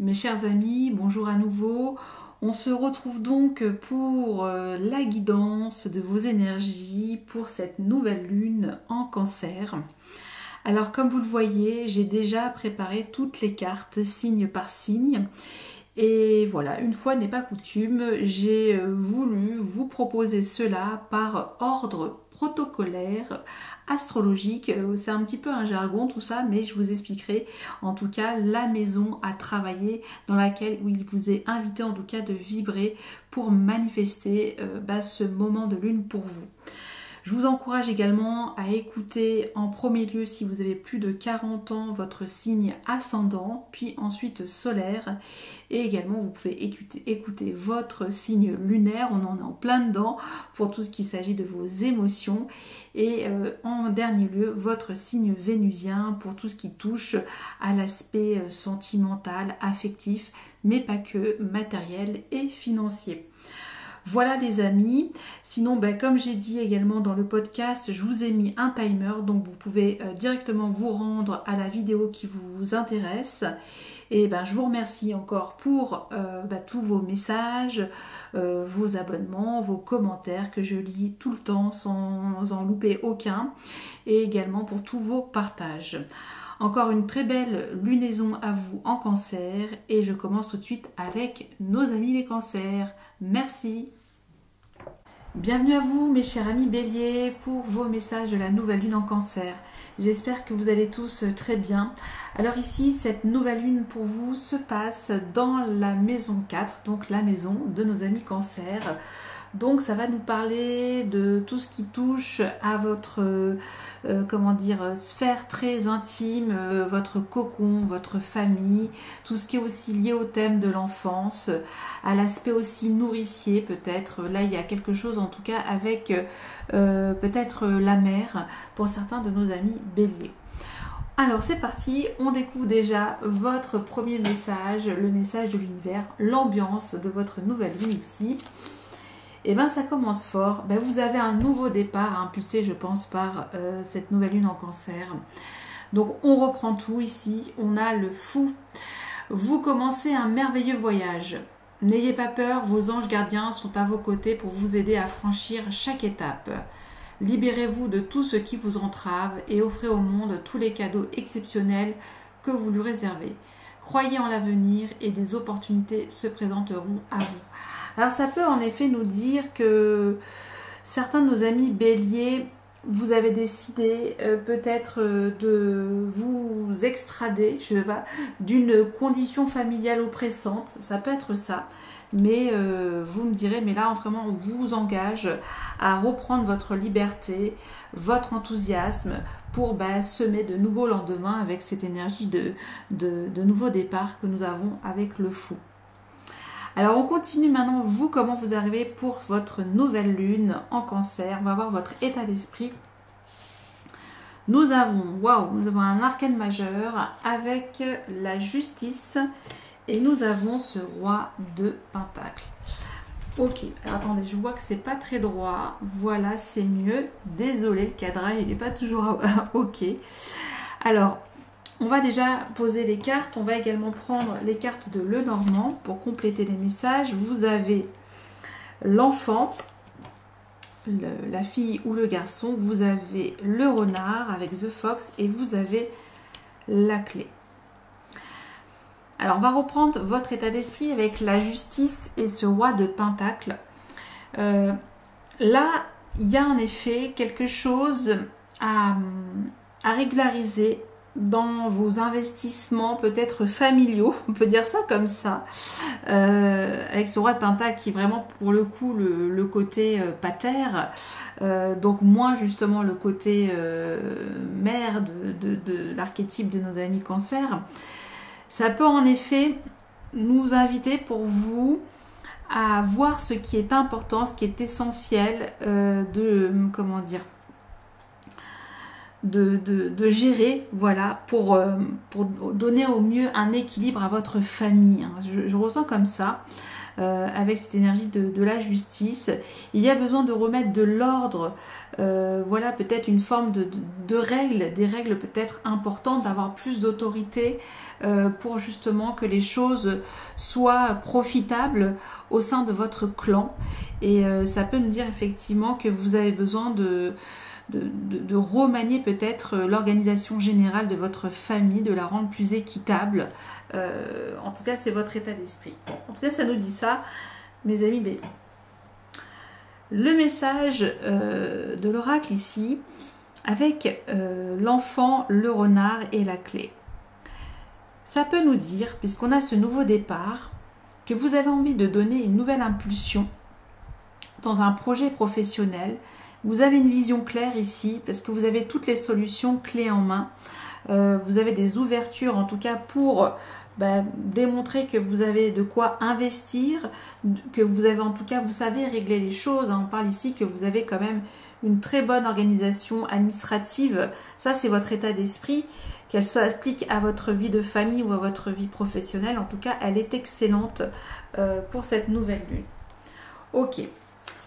Mes chers amis, bonjour à nouveau. On se retrouve donc pour la guidance de vos énergies pour cette nouvelle lune en Cancer. Alors comme vous le voyez, j'ai déjà préparé toutes les cartes signe par signe. Et voilà, une fois n'est pas coutume, j'ai voulu vous proposer cela par ordre protocolaire, astrologique. C'est un petit peu un jargon tout ça, mais je vous expliquerai en tout cas la maison à travailler dans laquelle il vous est invité en tout cas de vibrer pour manifester ce moment de lune pour vous. Je vous encourage également à écouter en premier lieu, si vous avez plus de 40 ans, votre signe ascendant, puis ensuite solaire. Et également, vous pouvez écouter votre signe lunaire, on en est en plein dedans, pour tout ce qui s'agit de vos émotions. Et en dernier lieu, votre signe vénusien, pour tout ce qui touche à l'aspect sentimental, affectif, mais pas que, matériel et financier. Voilà les amis, sinon comme j'ai dit également dans le podcast, je vous ai mis un timer, donc vous pouvez directement vous rendre à la vidéo qui vous intéresse. Et je vous remercie encore pour tous vos messages, vos abonnements, vos commentaires que je lis tout le temps sans en louper aucun, et également pour tous vos partages. Encore une très belle lunaison à vous en Cancer, et je commence tout de suite avec nos amis les Cancers. Merci. Bienvenue à vous mes chers amis Bélier pour vos messages de la nouvelle lune en Cancer. J'espère que vous allez tous très bien. Alors ici, cette nouvelle lune pour vous se passe dans la maison 4, donc la maison de nos amis Cancer. Donc ça va nous parler de tout ce qui touche à votre sphère très intime, votre cocon, votre famille, tout ce qui est aussi lié au thème de l'enfance, à l'aspect aussi nourricier peut-être. Là il y a quelque chose en tout cas avec peut-être la mère pour certains de nos amis Béliers. Alors c'est parti, on découvre déjà votre premier message, le message de l'univers, l'ambiance de votre nouvelle lune ici. Et ça commence fort. Vous avez un nouveau départ impulsé, je pense, par cette nouvelle lune en Cancer. Donc on reprend tout ici. On a le fou. Vous commencez un merveilleux voyage. N'ayez pas peur, vos anges gardiens sont à vos côtés pour vous aider à franchir chaque étape. Libérez-vous de tout ce qui vous entrave et offrez au monde tous les cadeaux exceptionnels que vous lui réservez. Croyez en l'avenir et des opportunités se présenteront à vous. Alors ça peut en effet nous dire que certains de nos amis Béliers, vous avez décidé peut-être de vous extrader, je sais pas, d'une condition familiale oppressante, ça peut être ça. Mais vous me direz, mais là vraiment on vous engage à reprendre votre liberté, votre enthousiasme pour semer de nouveaux lendemains avec cette énergie de nouveau départ que nous avons avec le fou. Alors on continue maintenant, vous, comment vous arrivez pour votre nouvelle lune en Cancer. On va voir votre état d'esprit. Nous avons un arcane majeur avec la justice et nous avons ce roi de pentacles. Ok, alors attendez, je vois que c'est pas très droit. Voilà, c'est mieux. Désolé, le cadrage il n'est pas toujours ok. Alors, on va déjà poser les cartes. On va également prendre les cartes de Lenormand pour compléter les messages. Vous avez l'enfant, la fille ou le garçon. Vous avez le renard avec The Fox et vous avez la clé. Alors, on va reprendre votre état d'esprit avec la justice et ce roi de pentacles. Là, il y a en effet quelque chose à régulariser dans vos investissements peut-être familiaux, on peut dire ça comme ça, avec ce roi de pentacle qui est vraiment pour le coup le côté pater, donc moins justement le côté mère de l'archétype de nos amis Cancer. Ça peut en effet nous inviter pour vous à voir ce qui est important, ce qui est essentiel de gérer, voilà, pour donner au mieux un équilibre à votre famille. Je ressens comme ça. avec cette énergie de la justice. Il y a besoin de remettre de l'ordre, voilà, peut-être une forme de règles, des règles peut-être importantes, d'avoir plus d'autorité pour justement que les choses soient profitables au sein de votre clan. Et ça peut nous dire effectivement que vous avez besoin de remanier peut-être l'organisation générale de votre famille, de la rendre plus équitable. En tout cas, c'est votre état d'esprit. Bon, en tout cas, ça nous dit ça, mes amis béliers. Le message de l'oracle ici, avec l'enfant, le renard et la clé. Ça peut nous dire, puisqu'on a ce nouveau départ, que vous avez envie de donner une nouvelle impulsion dans un projet professionnel. Vous avez une vision claire ici, parce que vous avez toutes les solutions clés en main. Vous avez des ouvertures, en tout cas, pour démontrer que vous avez de quoi investir, que vous avez, en tout cas, vous savez régler les choses. On parle ici que vous avez quand même une très bonne organisation administrative. Ça, c'est votre état d'esprit. Qu'elle s'applique à votre vie de famille ou à votre vie professionnelle. En tout cas, elle est excellente pour cette nouvelle lune. Ok,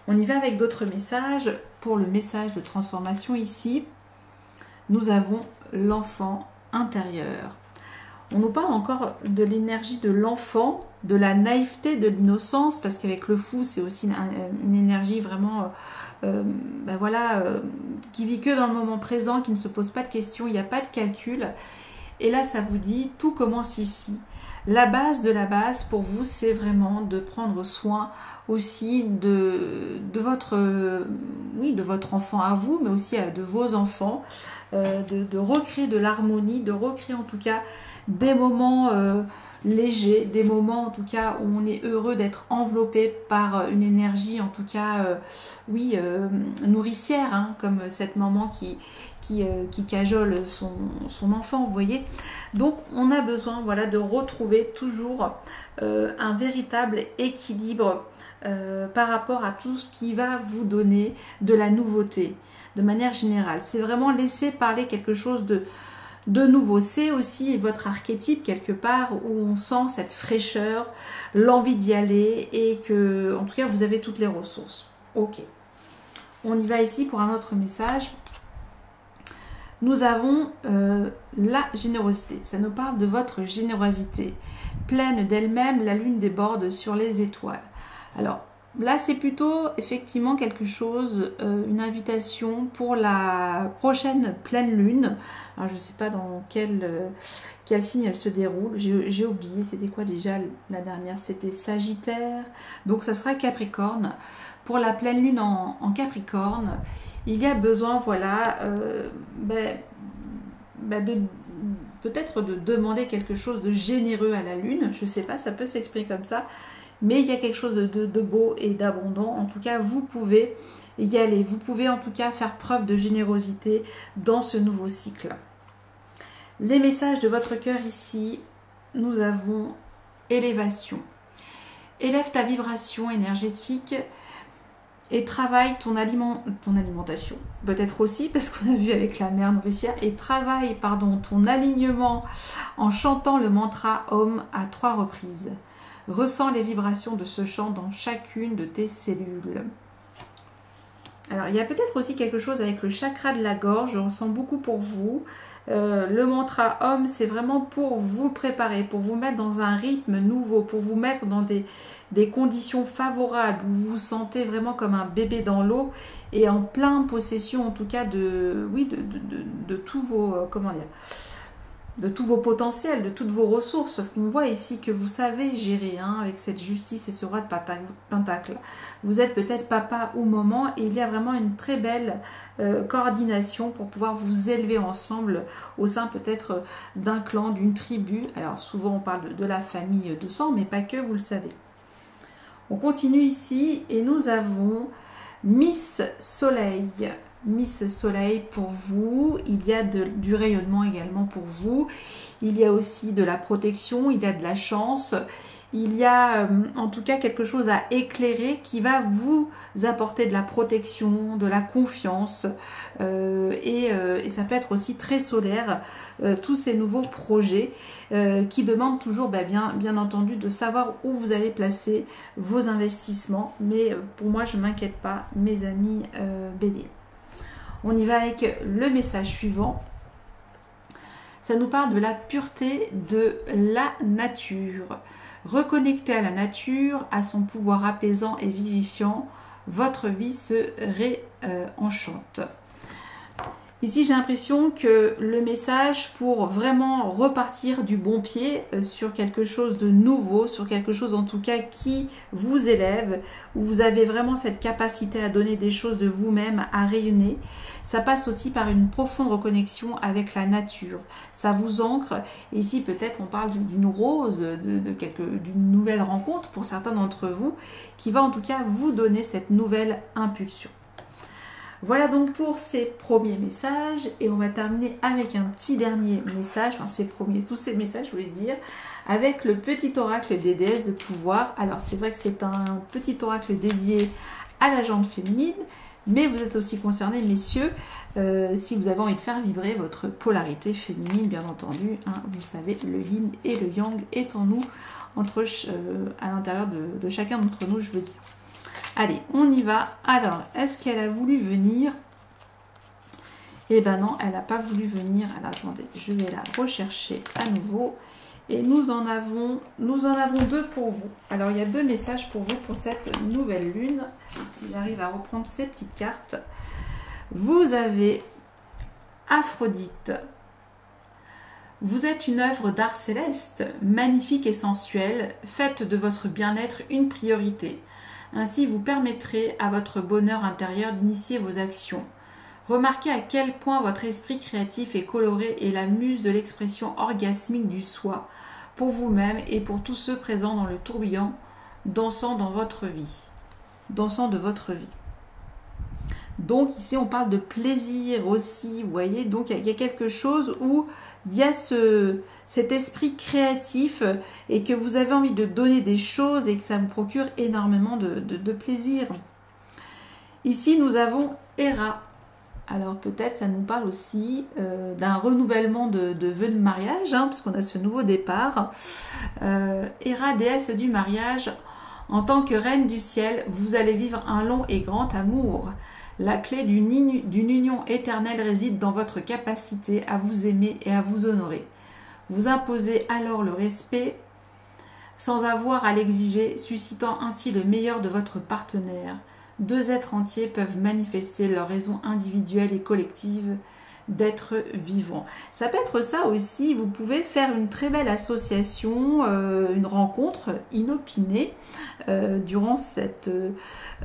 on y va avec d'autres messages. Pour le message de transformation ici, nous avons l'enfant intérieur. On nous parle encore de l'énergie de l'enfant, de la naïveté, de l'innocence, parce qu'avec le fou, c'est aussi une énergie vraiment... qui vit que dans le moment présent, qui ne se pose pas de questions, il n'y a pas de calcul. Et là, ça vous dit, tout commence ici. La base de la base, pour vous, c'est vraiment de prendre soin aussi de votre enfant à vous, mais aussi de vos enfants, de recréer de l'harmonie, de recréer en tout cas des moments légers, des moments en tout cas où on est heureux d'être enveloppé par une énergie en tout cas nourricière, hein, comme cette maman qui cajole son enfant, vous voyez. Donc on a besoin, voilà, de retrouver toujours un véritable équilibre par rapport à tout ce qui va vous donner de la nouveauté de manière générale. C'est vraiment laisser parler quelque chose de nouveau. C'est aussi votre archétype quelque part où on sent cette fraîcheur, l'envie d'y aller et que en tout cas vous avez toutes les ressources. Ok, on y va ici pour un autre message. Nous avons la générosité. Ça nous parle de votre générosité. Pleine d'elle-même, la lune déborde sur les étoiles. Alors là, c'est plutôt effectivement quelque chose, une invitation pour la prochaine pleine lune. Alors, je ne sais pas dans quel signe elle se déroule. J'ai oublié, c'était quoi déjà la dernière? C'était Sagittaire. Donc ça sera Capricorne. Pour la pleine lune en Capricorne, il y a besoin, voilà, peut-être de demander quelque chose de généreux à la lune. Je ne sais pas, ça peut s'exprimer comme ça. Mais il y a quelque chose de beau et d'abondant. En tout cas, vous pouvez y aller. Vous pouvez en tout cas faire preuve de générosité dans ce nouveau cycle. Les messages de votre cœur ici, nous avons élévation. Élève ta vibration énergétique et travaille ton alimentation. Peut-être aussi, parce qu'on a vu avec la mère nourricière. Et travaille, ton alignement en chantant le mantra Om à 3 reprises. Ressens les vibrations de ce chant dans chacune de tes cellules. Alors, il y a peut-être aussi quelque chose avec le chakra de la gorge. Je ressens beaucoup pour vous. Le mantra Om, c'est vraiment pour vous préparer, pour vous mettre dans un rythme nouveau, pour vous mettre dans des conditions favorables où vous vous sentez vraiment comme un bébé dans l'eau et en pleine possession, en tout cas, de tous vos... de tous vos potentiels, de toutes vos ressources, parce qu'on voit ici que vous savez gérer avec cette justice et ce roi de pentacle. Vous êtes peut-être papa ou maman et il y a vraiment une très belle coordination pour pouvoir vous élever ensemble au sein peut-être d'un clan, d'une tribu. Alors souvent on parle de la famille de sang, mais pas que, vous le savez. On continue ici et nous avons Miss Soleil. Miss Soleil pour vous, il y a du rayonnement également pour vous, il y a aussi de la protection, il y a de la chance, il y a en tout cas quelque chose à éclairer qui va vous apporter de la protection, de la confiance et ça peut être aussi très solaire, tous ces nouveaux projets qui demandent toujours bien entendu de savoir où vous allez placer vos investissements. Mais pour moi, je ne m'inquiète pas, mes amis Bélier. On y va avec le message suivant. Ça nous parle de la pureté de la nature. Reconnectez à la nature, à son pouvoir apaisant et vivifiant, votre vie se réenchante. Ici, j'ai l'impression que le message pour vraiment repartir du bon pied sur quelque chose de nouveau, sur quelque chose en tout cas qui vous élève, où vous avez vraiment cette capacité à donner des choses de vous-même, à rayonner, ça passe aussi par une profonde reconnexion avec la nature. Ça vous ancre. Et ici, peut-être, on parle d'une rose, d'une nouvelle rencontre pour certains d'entre vous, qui va en tout cas vous donner cette nouvelle impulsion. Voilà donc pour ces premiers messages et on va terminer avec un petit dernier message, enfin tous ces messages je voulais dire, avec le petit oracle des déesses de pouvoir. Alors c'est vrai que c'est un petit oracle dédié à la jante féminine, mais vous êtes aussi concernés messieurs si vous avez envie de faire vibrer votre polarité féminine bien entendu, hein, vous le savez, le yin et le yang est en nous, à l'intérieur de chacun d'entre nous je veux dire. Allez, on y va. Alors, est-ce qu'elle a voulu venir? Eh ben non, elle n'a pas voulu venir. Alors, attendez, je vais la rechercher à nouveau. Et nous en avons deux pour vous. Alors, il y a deux messages pour vous pour cette nouvelle lune. Si j'arrive à reprendre ces petites cartes. Vous avez Aphrodite. Vous êtes une œuvre d'art céleste, magnifique et sensuelle. Faites de votre bien-être une priorité. Ainsi, vous permettrez à votre bonheur intérieur d'initier vos actions. Remarquez à quel point votre esprit créatif est coloré et la muse de l'expression orgasmique du soi, pour vous-même et pour tous ceux présents dans le tourbillon, dansant de votre vie. Donc ici, on parle de plaisir aussi, vous voyez. Donc il y a quelque chose où il y a cet esprit créatif et que vous avez envie de donner des choses et que ça vous procure énormément de plaisir. Ici, nous avons Héra. Alors peut-être ça nous parle aussi d'un renouvellement de vœux de mariage, hein, puisqu'on a ce nouveau départ. Héra, déesse du mariage, en tant que reine du ciel, vous allez vivre un long et grand amour. La clé d'une union éternelle réside dans votre capacité à vous aimer et à vous honorer. Vous imposez alors le respect sans avoir à l'exiger, suscitant ainsi le meilleur de votre partenaire. Deux êtres entiers peuvent manifester leur raison individuelle et collective d'être vivant. Ça peut être ça aussi, vous pouvez faire une très belle association, une rencontre inopinée durant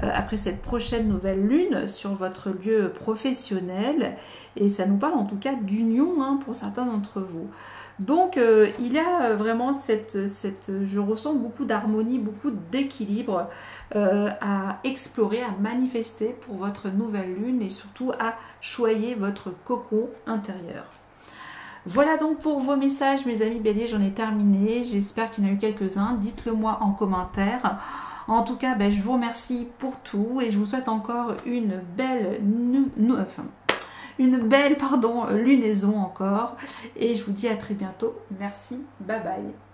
après cette prochaine nouvelle lune sur votre lieu professionnel, et ça nous parle en tout cas d'union, hein, pour certains d'entre vous. Donc il y a vraiment je ressens beaucoup d'harmonie, beaucoup d'équilibre à explorer, à manifester pour votre nouvelle lune et surtout à choyer votre cocon intérieur. Voilà donc pour vos messages mes amis Bélier, j'en ai terminé, j'espère qu'il y en a eu quelques-uns, dites-le moi en commentaire. En tout cas, je vous remercie pour tout et je vous souhaite encore une belle lunaison encore et je vous dis à très bientôt. Merci, bye bye.